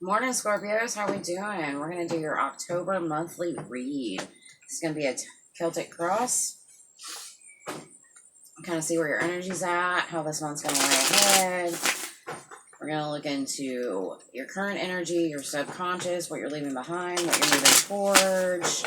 Morning, Scorpios. How we doing? We're going to do your October monthly read. It's going to be a Celtic cross. Kind of see where your energy's at, how this month's going to lay ahead. We're going to look into your current energy, your subconscious, what you're leaving behind, what you're moving towards.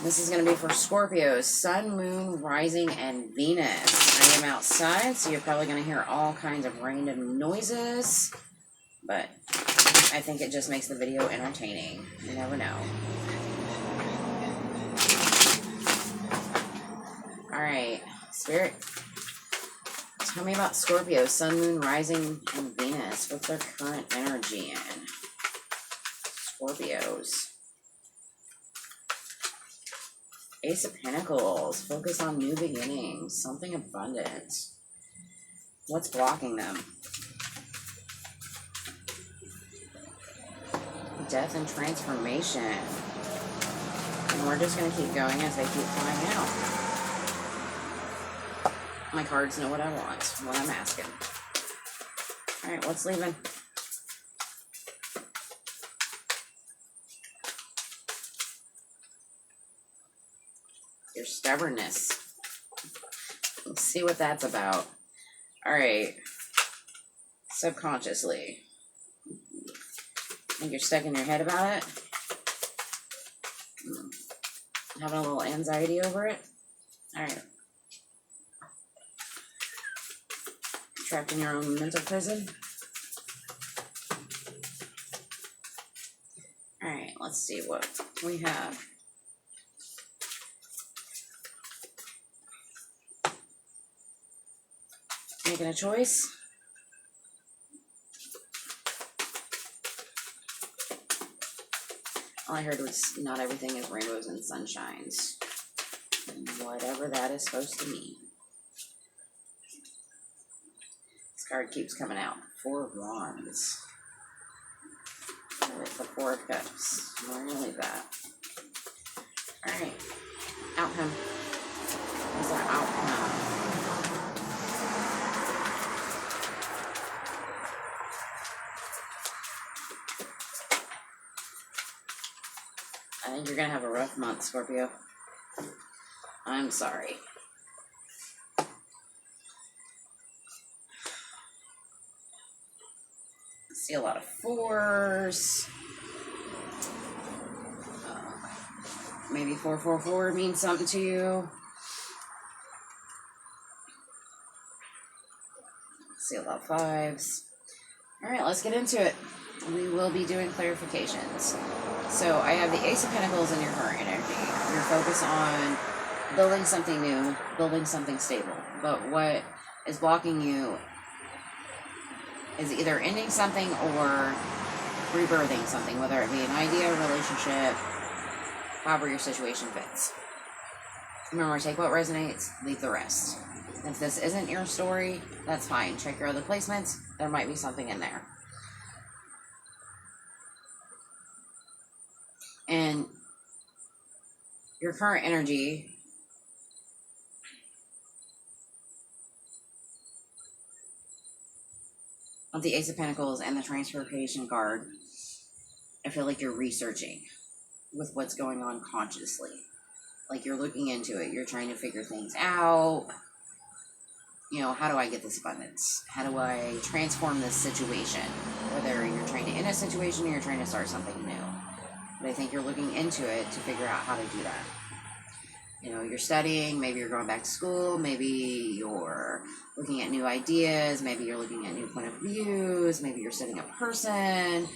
This is going to be for Scorpios, Sun, Moon, Rising, and Venus. I am outside, so you're probably going to hear all kinds of random noises, but I think it just makes the video entertaining. You never know. Alright, Spirit, tell me about Scorpio, Sun, Moon, Rising, and Venus. What's their current energy in? Scorpios. Ace of Pentacles, focus on new beginnings, something abundant. What's blocking them? Death and transformation. And we're just going to keep going as they keep flying out. My cards know what I want, what I'm asking. Alright, what's leaving? Your stubbornness. Let's see what that's about. Alright. Subconsciously. Think you're stuck in your head about it? Having a little anxiety over it? Alright. Trapped in your own mental prison? Alright, let's see what we have. Making a choice. All I heard was not everything is rainbows and sunshines. Whatever that is supposed to mean. This card keeps coming out. 4 of Wands. It's the 4 of Cups. We're going to leave that. Alright. Outcome. What's our outcome? I think you're going to have a rough month, Scorpio. I'm sorry. I see a lot of 4s. Maybe 444 means something to you. I see a lot of 5s. Alright, let's get into it. We will be doing clarifications. So I have the Ace of Pentacles in your current energy. You're focused on building something new, building something stable. But what is blocking you is either ending something or rebirthing something, whether it be an idea, relationship, however your situation fits. Remember, take what resonates, leave the rest. If this isn't your story, that's fine. Check your other placements. There might be something in there. And your current energy of the Ace of Pentacles and the Transformation card, I feel like you're researching with what's going on consciously. Like you're looking into it. You're trying to figure things out. You know, how do I get this abundance? How do I transform this situation? Whether you're trying to end a situation or you're trying to start something new. But I think you're looking into it to figure out how to do that. You know, you're studying, maybe you're going back to school, maybe you're looking at new ideas, maybe you're looking at new point of views, maybe you're studying a person.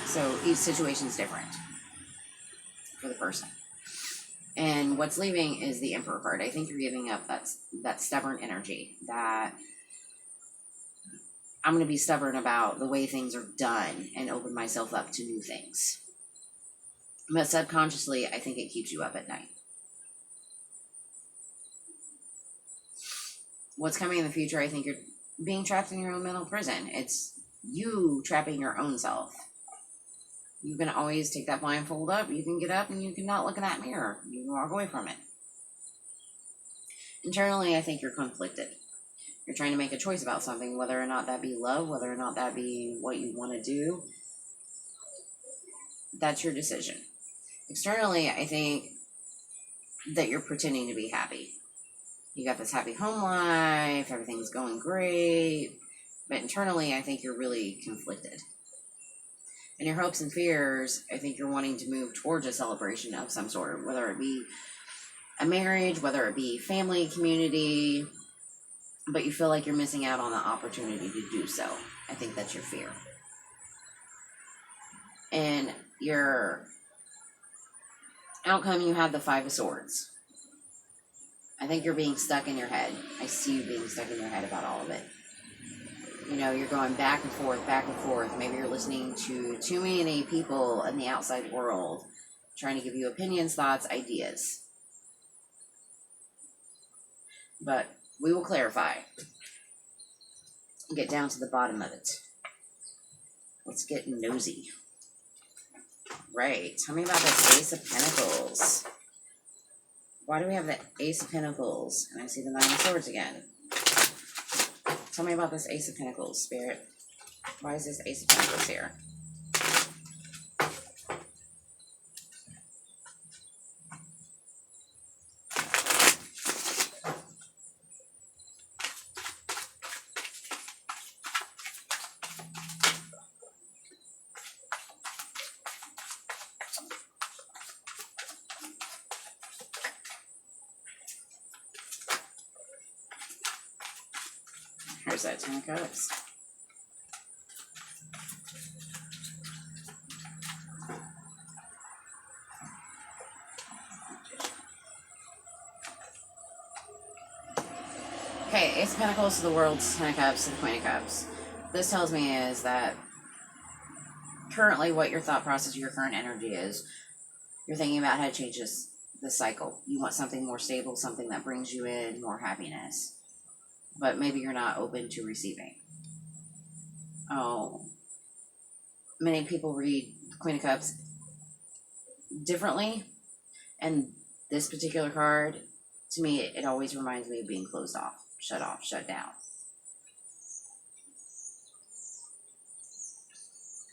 So each situation is different for the person. And what's leaving is the Emperor card. I think you're giving up that stubborn energy, that I'm going to be stubborn about the way things are done and open myself up to new things. But subconsciously, I think it keeps you up at night. What's coming in the future, I think you're being trapped in your own mental prison. It's you trapping your own self. You can always take that blindfold up. You can get up and you can not look in that mirror. You can walk away from it. Internally, I think you're conflicted. You're trying to make a choice about something, whether or not that be love, whether or not that be what you want to do. That's your decision. Externally, I think that you're pretending to be happy. You got this happy home life, everything's going great, but internally, I think you're really conflicted. In your hopes and fears, I think you're wanting to move towards a celebration of some sort, whether it be a marriage, whether it be family, community, but you feel like you're missing out on the opportunity to do so. I think that's your fear. And your outcome, you have the Five of Swords. I think you're being stuck in your head. I see you being stuck in your head about all of it. You know, you're going back and forth, back and forth. Maybe you're listening to too many people in the outside world trying to give you opinions, thoughts, ideas. But we will clarify. Get down to the bottom of it. Let's get nosy. Right. Tell me about this Ace of Pentacles. Why do we have the Ace of Pentacles? And I see the Nine of Swords again. Tell me about this Ace of Pentacles, Spirit. Why is this Ace of Pentacles here? Here's that Ten of Cups. Okay, Ace of Pentacles to the World, Ten of Cups to the Queen of Cups. This tells me is that currently what your thought process, your current energy is, you're thinking about how to change this cycle. You want something more stable, something that brings you in more happiness. But maybe you're not open to receiving. Oh, many people read Queen of Cups differently, and this particular card, to me, it always reminds me of being closed off, shut down.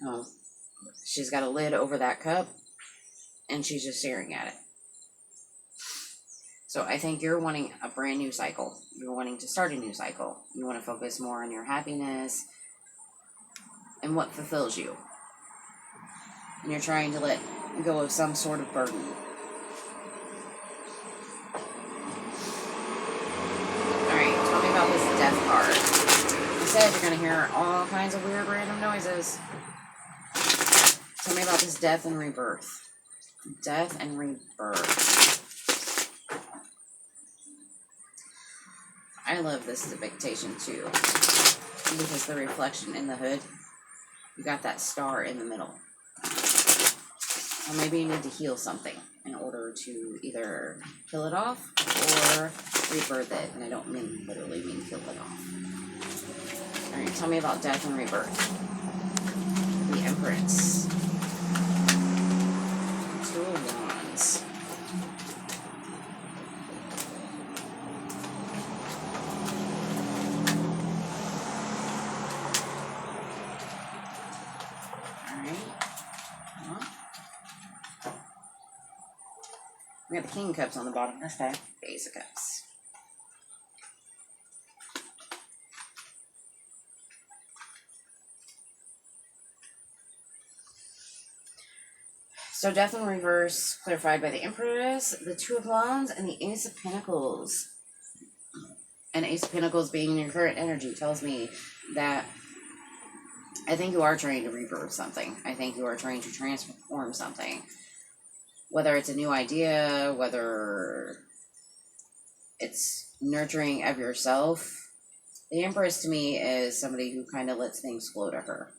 Oh, she's got a lid over that cup, and she's just staring at it. So I think you're wanting a brand new cycle. You're wanting to start a new cycle. You want to focus more on your happiness and what fulfills you. And you're trying to let go of some sort of burden. Alright, tell me about this Death card. You said you're going to hear all kinds of weird random noises. Tell me about this Death and Rebirth. Death and Rebirth. I love this depictation too, because the reflection in the hood, you got that star in the middle. Or maybe you need to heal something in order to either kill it off or rebirth it. And I don't mean literally mean kill it off. Alright, tell me about Death and Rebirth. The Empress. Two of Wands. We got the King of Cups on the bottom this time. The Ace of Cups. So Death in Reverse, clarified by the Empress, the Two of Wands, and the Ace of Pentacles. And Ace of Pentacles being your current energy tells me that I think you are trying to rebirth something. I think you are trying to transform something. Whether it's a new idea, whether it's nurturing of yourself. The Empress to me is somebody who kind of lets things flow to her.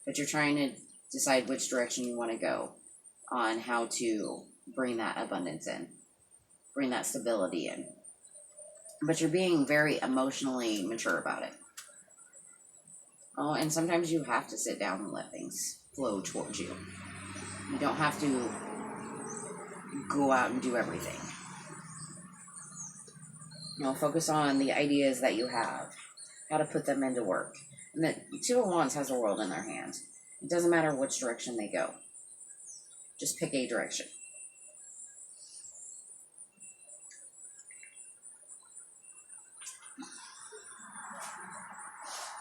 But you're trying to decide which direction you want to go on how to bring that abundance in. Bring that stability in. But you're being very emotionally mature about it. Oh, and sometimes you have to sit down and let things flow towards you. You don't have to go out and do everything. You know, focus on the ideas that you have. how to put them into work. And the Two of Wands has the world in their hand. It doesn't matter which direction they go. Just pick a direction.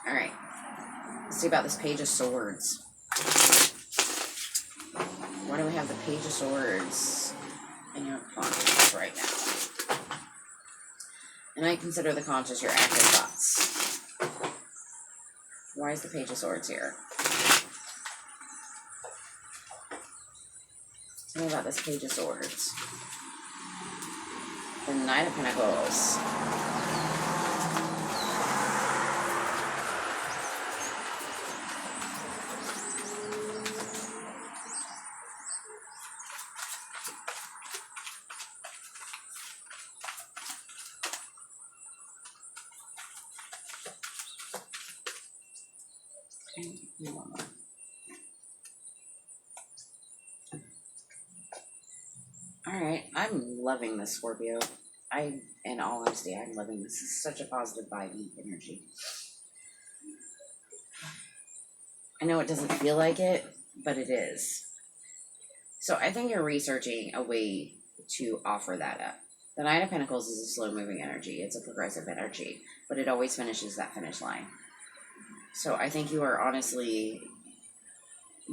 All right. Let's see about this Page of Swords. Why do we have the Page of Swords in your conscious right now? And I consider the conscious your active thoughts. Why is the Page of Swords here? Tell me about this Page of Swords. The Knight of Pentacles. Alright, I'm loving this, Scorpio. In all honesty, I'm loving this. This is such a positive vibe energy. I know it doesn't feel like it, but it is. So I think you're researching a way to offer that up. The Knight of Pentacles is a slow-moving energy. It's a progressive energy, but it always finishes that finish line. So I think you are honestly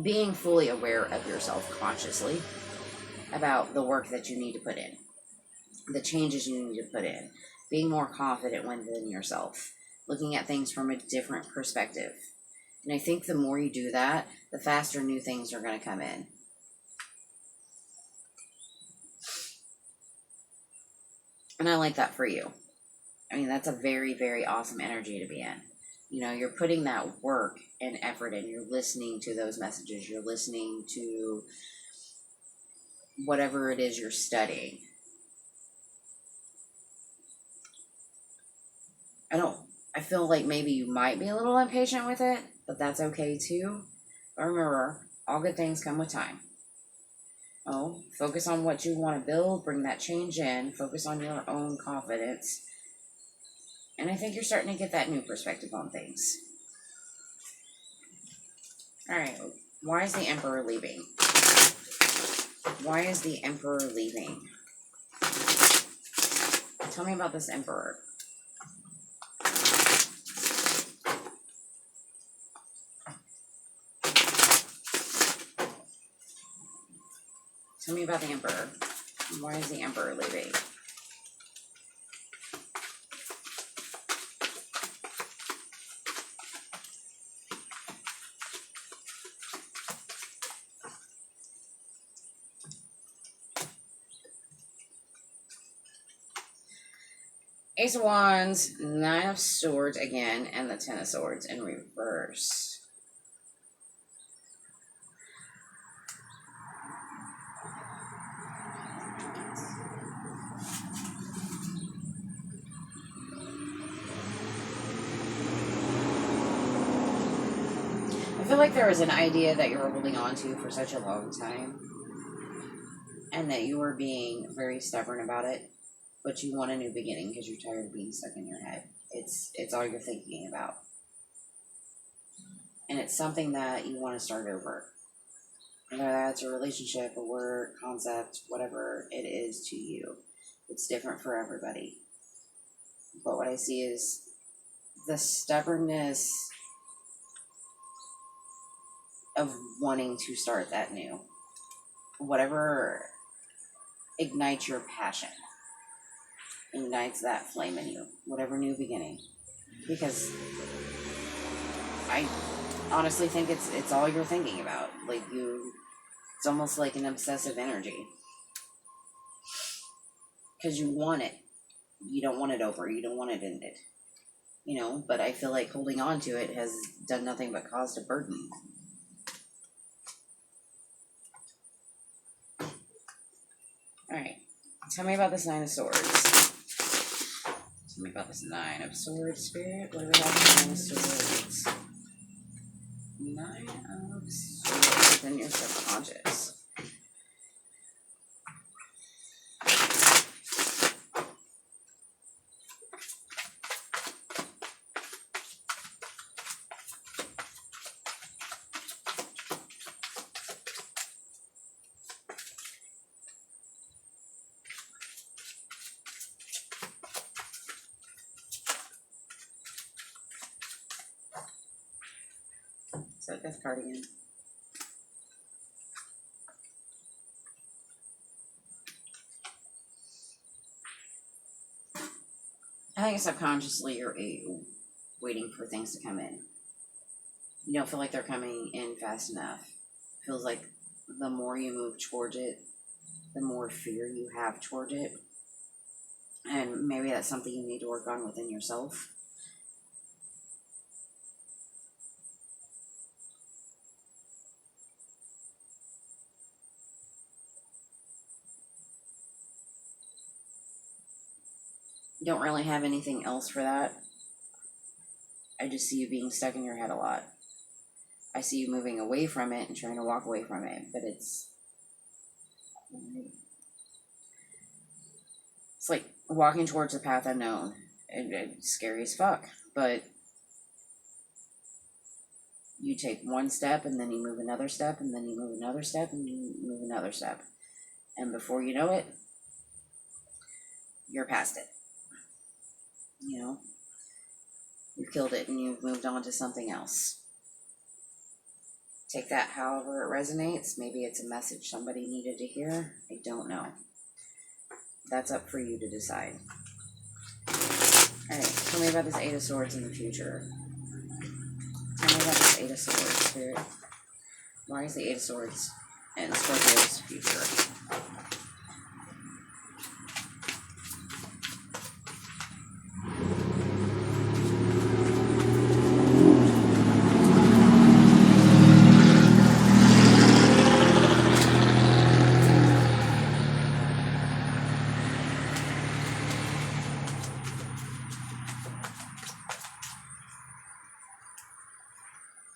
being fully aware of yourself consciously about the work that you need to put in, the changes you need to put in, being more confident within yourself, looking at things from a different perspective. And I think the more you do that, the faster new things are going to come in. And I like that for you. I mean, that's a very, very awesome energy to be in. You know, you're putting that work and effort in. You're listening to those messages. You're listening to whatever it is you're studying. I feel like maybe you might be a little impatient with it, but that's okay too. But remember, all good things come with time. Oh, focus on what you want to build, bring that change in, focus on your own confidence. And I think you're starting to get that new perspective on things. All right, why is the Emperor leaving? Why is the Emperor leaving? Tell me about this Emperor. Tell me about the Emperor. Why is the Emperor leaving? Ace of Wands, Nine of Swords again, and the Ten of Swords in reverse. I feel like there was an idea that you were holding on to for such a long time, and that you were being very stubborn about it, but you want a new beginning because you're tired of being stuck in your head. It's all you're thinking about. And it's something that you want to start over. Whether that's a relationship, a work, concept, whatever it is to you. It's different for everybody. But what I see is the stubbornness of wanting to start that new. Whatever ignites your passion, ignites that flame in you. Whatever new beginning. Because I honestly think it's all you're thinking about. Like it's almost like an obsessive energy. Because you want it. You don't want it over. You don't want it ended. You know, but I feel like holding on to it has done nothing but caused a burden. Alright. Tell me about this Nine of Swords. Tell me about this Nine of Swords, Spirit. What do we have with Nine of Swords? Nine of Swords in your subconscious. So Death card again. I think subconsciously you're waiting for things to come in. You don't feel like they're coming in fast enough. It feels like the more you move towards it, the more fear you have towards it. And maybe that's something you need to work on within yourself. You don't really have anything else for that. I just see you being stuck in your head a lot. I see you moving away from it and trying to walk away from it, but it's like walking towards a path unknown. It's scary as fuck, but you take one step and then you move another step and then you move another step and you move another step. And before you know it, you're past it. You know, you've killed it and you've moved on to something else. Take that however it resonates. Maybe it's a message somebody needed to hear. I don't know. That's up for you to decide. Alright, tell me about this Eight of Swords in the future. Tell me about this Eight of Swords, Spirit. Why is the Eight of Swords in Scorpio's future?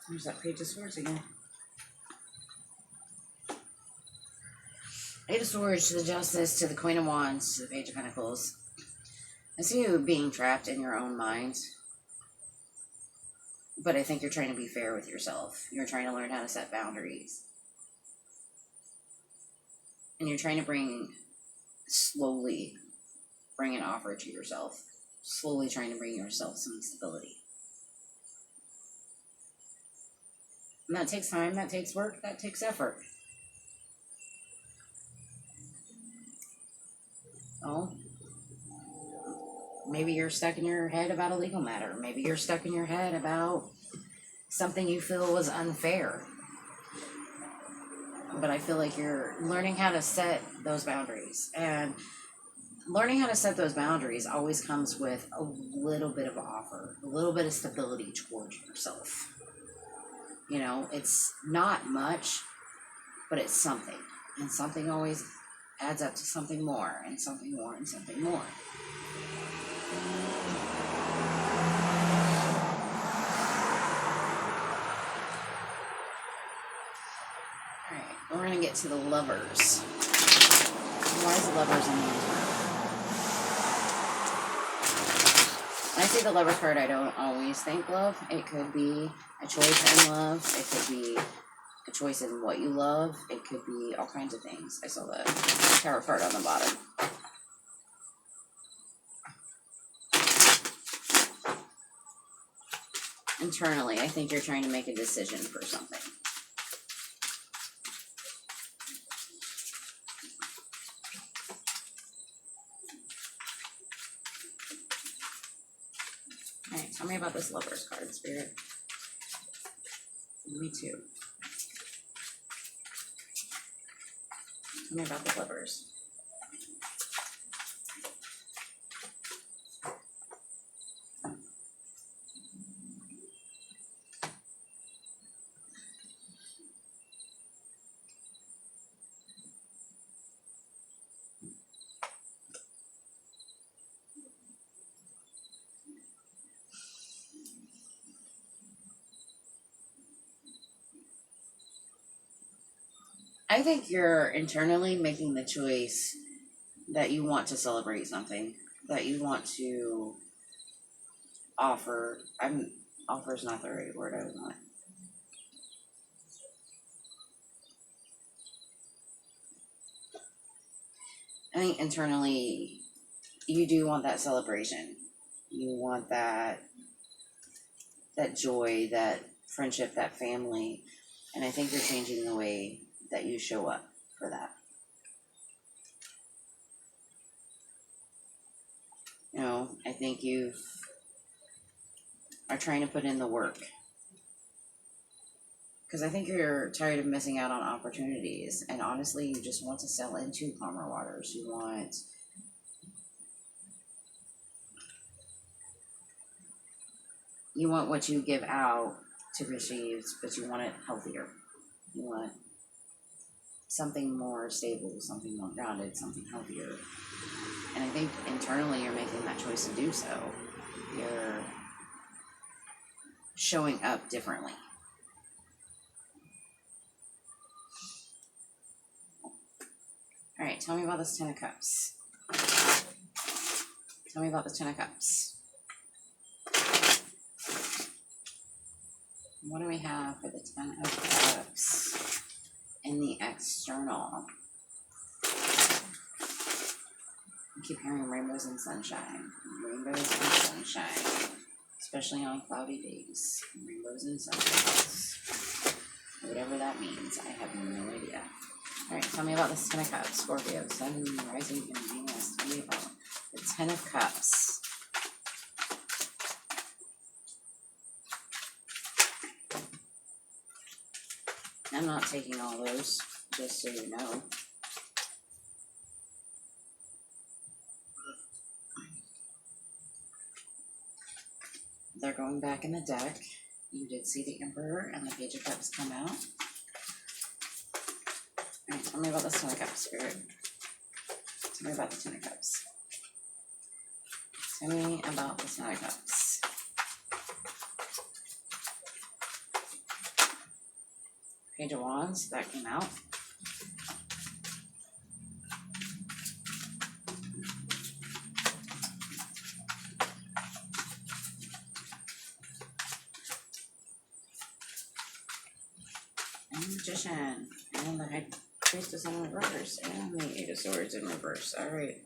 There's that Page of Swords again. Eight of Swords to the Justice, to the Queen of Wands, to the Page of Pentacles. I see you being trapped in your own mind. But I think you're trying to be fair with yourself. You're trying to learn how to set boundaries. And you're trying to slowly bring an offer to yourself. Slowly trying to bring yourself some stability. And that takes time, that takes work, that takes effort. Oh, maybe you're stuck in your head about a legal matter. Maybe you're stuck in your head about something you feel was unfair. But I feel like you're learning how to set those boundaries. And learning how to set those boundaries always comes with a little bit of an offer, a little bit of stability towards yourself. You know, it's not much, but it's something. And something always adds up to something more, and something more, and something more. Alright, we're going to get to the Lovers. Why is the Lovers in the Unturned? When I see the Lovers card, I don't always think love. It could be a choice in love. It could be a choice in what you love. It could be all kinds of things. I saw the Tower card on the bottom. Internally, I think you're trying to make a decision for something. Alright, tell me about this Lovers card, Spirit. Me too. Tell me about the Lovers. I think you're internally making the choice that you want to celebrate something, that you want to offer. Offer is not the right word I want. I think internally you do want that celebration. You want that joy, that friendship, that family. And I think you're changing the way that you show up for that. You know, I think you are trying to put in the work. Because I think you're tired of missing out on opportunities. And honestly, you just want to sell into calmer waters. You want what you give out to receive, but you want it healthier. You want something more stable, something more grounded, something healthier. And I think internally you're making that choice to do so. You're showing up differently. All right, tell me about this 10 of Cups. Tell me about the 10 of Cups. What do we have for the 10 of Cups in the external? I keep hearing rainbows and sunshine. Rainbows and sunshine. Especially on cloudy days. Rainbows and sunshines. Whatever that means, I have no idea. Alright, tell me about this 10 of Cups. Scorpio, Sun, Rising, and Venus. Tell me about the 10 of Cups. I'm not taking all those, just so you know. They're going back in the deck. You did see the Emperor and the Page of Cups come out. Alright, tell me about this 10 of Cups, Spirit. Tell me about the 10 of Cups. Tell me about the 10 of Cups. Page of Wands, that came out. And Magician. And the High Priestess in reverse. And the Eight of Swords in reverse. Alright.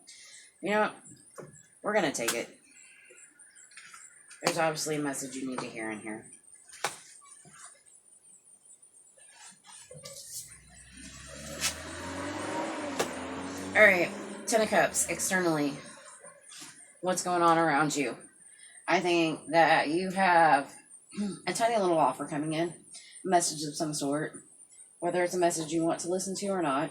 You know what? We're going to take it. There's obviously a message you need to hear in here. Alright, 10 of Cups, externally. What's going on around you? I think that you have a tiny little offer coming in. A message of some sort. Whether it's a message you want to listen to or not.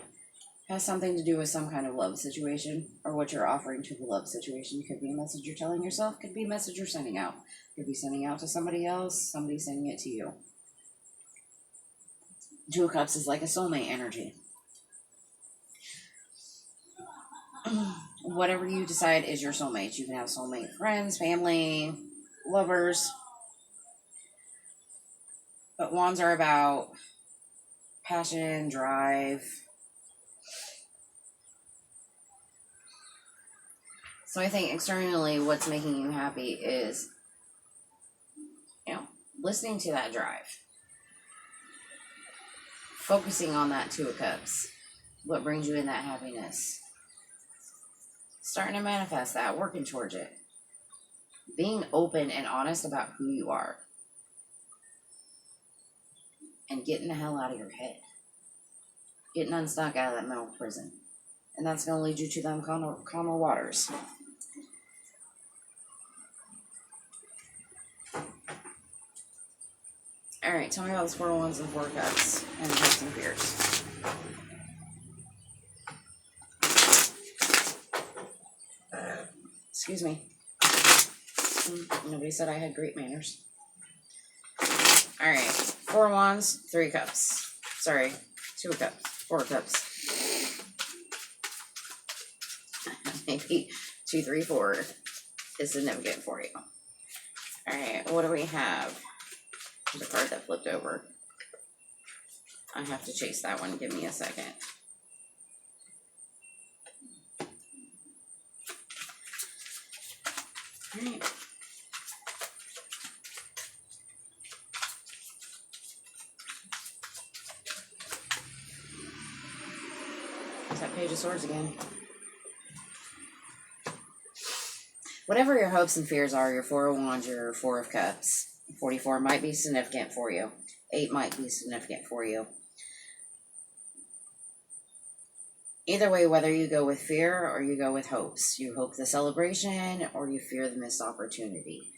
Has something to do with some kind of love situation. Or what you're offering to the love situation. Could be a message you're telling yourself. Could be a message you're sending out. Could be sending out to somebody else. Somebody sending it to you. Two of Cups is like a soulmate energy. Whatever you decide is your soulmate. You can have soulmate friends, family, lovers. But wands are about passion, drive. So I think externally what's making you happy is, you know, listening to that drive. Focusing on that Two of Cups. What brings you in that happiness. Starting to manifest that, working towards it. Being open and honest about who you are. And getting the hell out of your head. Getting unstuck out of that mental prison. And that's going to lead you to them calmer waters. Alright, tell me about this 4 of Wands and 4 of Cups. And hopes and fears. Excuse me. Nobody said I had great manners. Alright. 4 of Wands, 3 Cups. Sorry. 2 of Cups. 4 of Cups. Maybe 2, 3, 4 is significant for you. Alright. What do we have? There's a card that flipped over. I have to chase that one. Give me a second. Alright. It's that Page of Swords again. Whatever your hopes and fears are, your 4 of Wands, your 4 of Cups, 44 might be significant for you. 8 might be significant for you. Either way, whether you go with fear or you go with hopes, you hope the celebration or you fear the missed opportunity.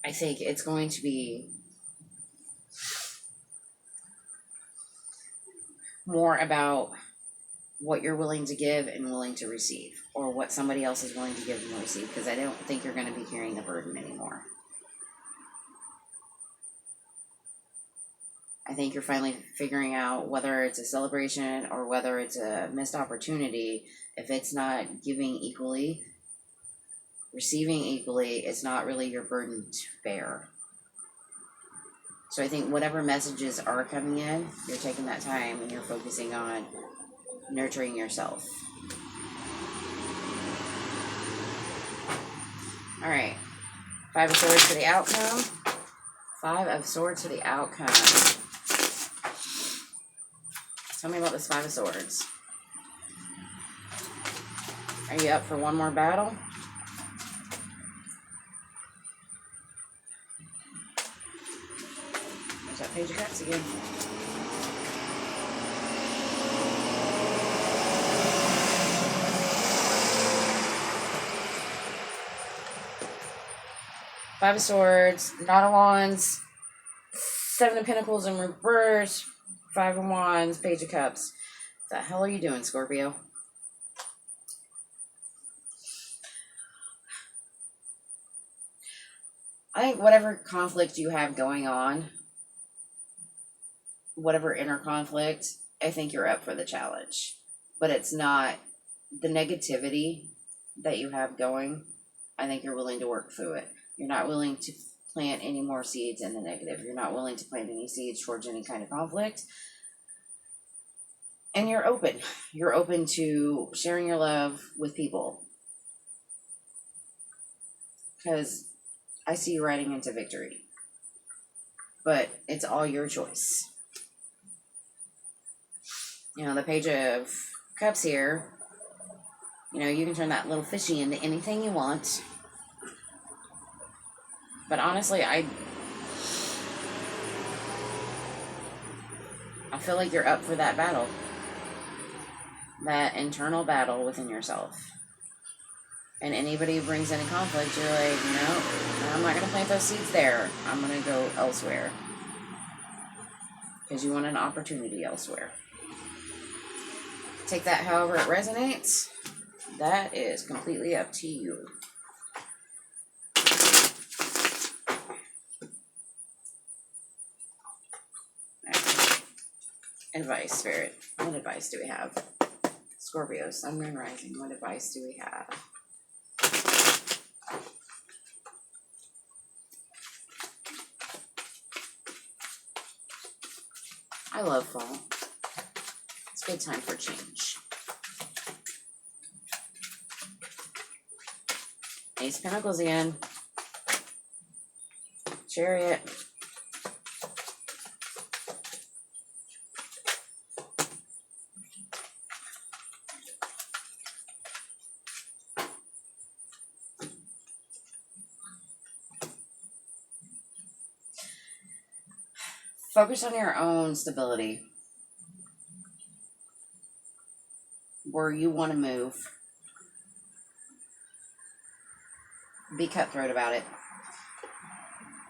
I think it's going to be more about what you're willing to give and willing to receive, or what somebody else is willing to give and receive, because I don't think you're going to be carrying the burden anymore. I think you're finally figuring out whether it's a celebration or whether it's a missed opportunity. If it's not giving equally, receiving equally, it's not really your burden to bear. So I think whatever messages are coming in, you're taking that time and you're focusing on nurturing yourself. All right. 5 of Swords for the outcome. 5 of Swords for the outcome. Tell me about this 5 of Swords. Are you up for one more battle? There's that Page of Cups again. Five of Swords, Knight of Wands, 7 of Pentacles in reverse, 5 of Wands, Page of Cups. What the hell are you doing, Scorpio? I think whatever conflict you have going on, whatever inner conflict, I think you're up for the challenge. But it's not the negativity that you have going. I think you're willing to work through it. You're not willing to plant any more seeds in the negative. You're not willing to plant any seeds towards any kind of conflict. And you're open. You're open to sharing your love with people. Because I see you riding into victory. But it's all your choice. You know, the Page of Cups here, you know, you can turn that little fishy into anything you want. But honestly, I feel like you're up for that battle. That internal battle within yourself. And anybody who brings any conflict, you're like, no, I'm not going to plant those seeds there. I'm going to go elsewhere. Because you want an opportunity elsewhere. Take that however it resonates. That is completely up to you. Advice, Spirit. What advice do we have? Scorpio, Sun, Moon, Rising. What advice do we have? I love fall. It's a good time for change. Ace of Pentacles again. Chariot. Focus on your own stability. Where you want to move. Be cutthroat about it.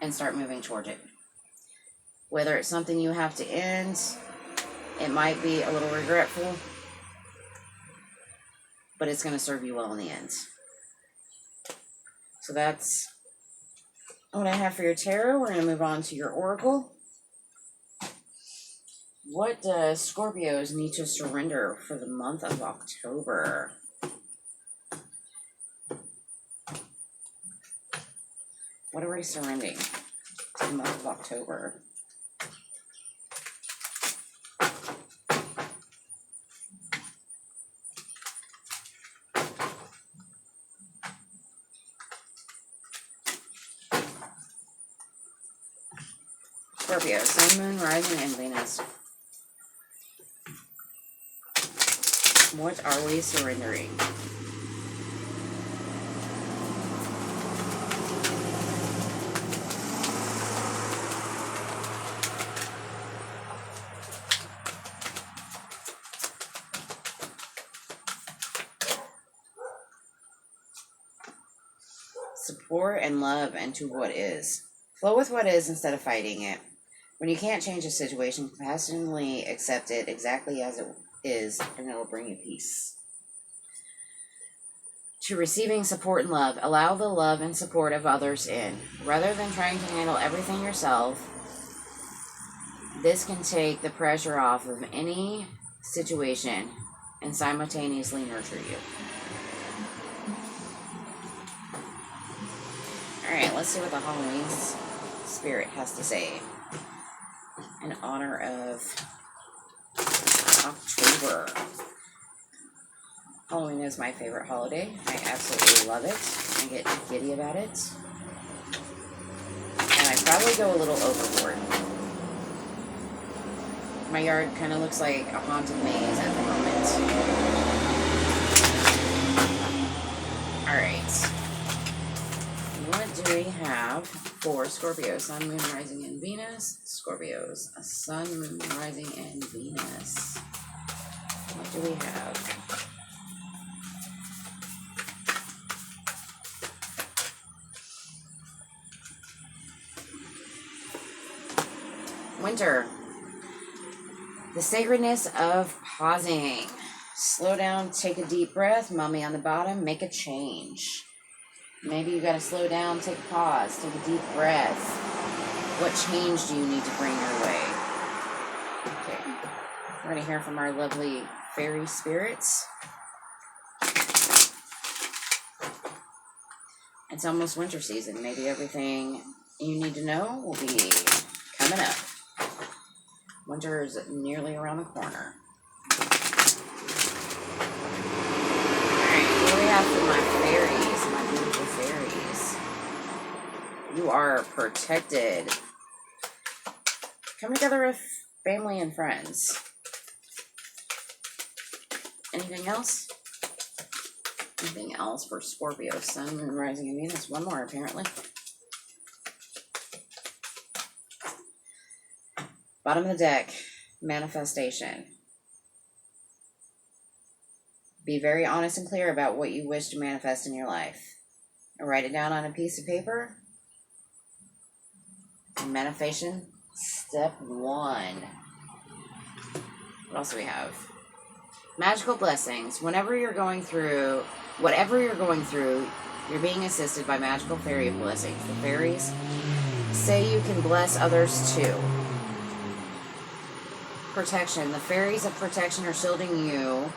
And start moving toward it. Whether it's something you have to end, it might be a little regretful, but it's going to serve you well in the end. So that's what I have for your tarot. We're going to move on to your oracle. What does Scorpios need to surrender for the month of October? What are we surrendering to the month of October? Scorpio, Sun, Moon, Rising, and Venus. What are we surrendering? support and love into what is. Flow with what is instead of fighting it. When you can't change a situation, compassionately accept it exactly as it is, and it will bring you peace. To receiving support and love, allow the love and support of others in. Rather than trying to handle everything yourself, this can take the pressure off of any situation and simultaneously nurture you. Alright, let's see what the Halloween spirit has to say in honor of October. Halloween is my favorite holiday. I absolutely love it. I get giddy about it. And I probably go a little overboard. My yard kind of looks like a haunted maze at the moment. Alright. What do we have for Scorpio? Sun, Moon, Rising, and Venus. Scorpios. Sun, Moon, Rising, and Venus. What do we have? Winter. The sacredness of pausing. Slow down, take a deep breath. Mummy on the bottom, make a change. Maybe you got to slow down, take a pause, take a deep breath. What change do you need to bring your way? Okay. We're going to hear from our lovely fairy spirits. It's almost winter season. Maybe everything you need to know will be coming up. Winter is nearly around the corner. Alright, what do we have for my fairies, my beautiful fairies? You are protected. Come together with family and friends. Anything else? Anything else for Scorpio, Sun, Moon, Rising, and Venus? One more, apparently. Bottom of the deck, manifestation. Be very honest and clear about what you wish to manifest in your life. And write it down on a piece of paper. Manifestation, step 1. What else do we have? Magical blessings. Whatever you're going through, you're being assisted by magical fairy blessings. The fairies say you can bless others too. Protection. The fairies of protection are shielding you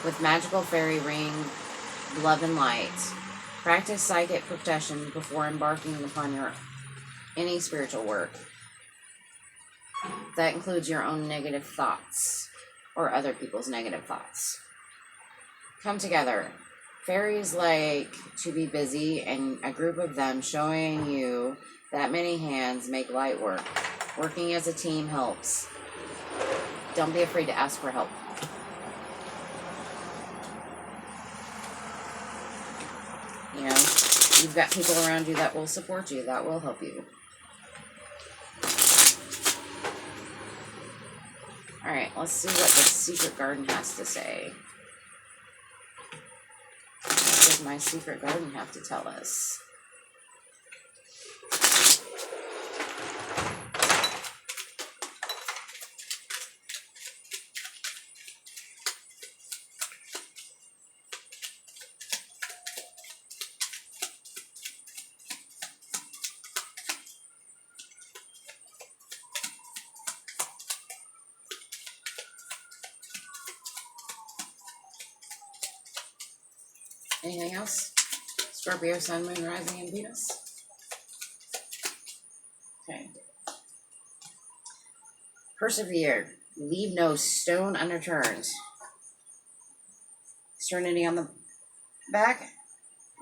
with magical fairy ring, love, and light. Practice psychic protection before embarking upon any spiritual work. That includes your own negative thoughts or other people's negative thoughts. Come together. Fairies like to be busy, and a group of them showing you that many hands make light work. Working as a team helps. Don't be afraid to ask for help. You know, you've got people around you that will support you, that will help you. Alright, let's see what the secret garden has to say. What does my secret garden have to tell us? Anything else? Scorpio, Sun, Moon, Rising, and Venus. Okay. Persevere. Leave no stone unturned. Serenity on the back.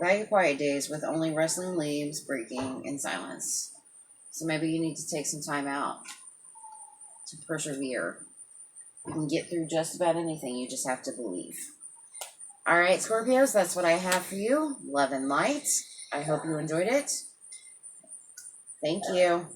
Value quiet days with only rustling leaves breaking in silence. So maybe you need to take some time out to persevere. You can get through just about anything. You just have to believe. All right, Scorpios, that's what I have for you. Love and light. I hope you enjoyed it. Thank you.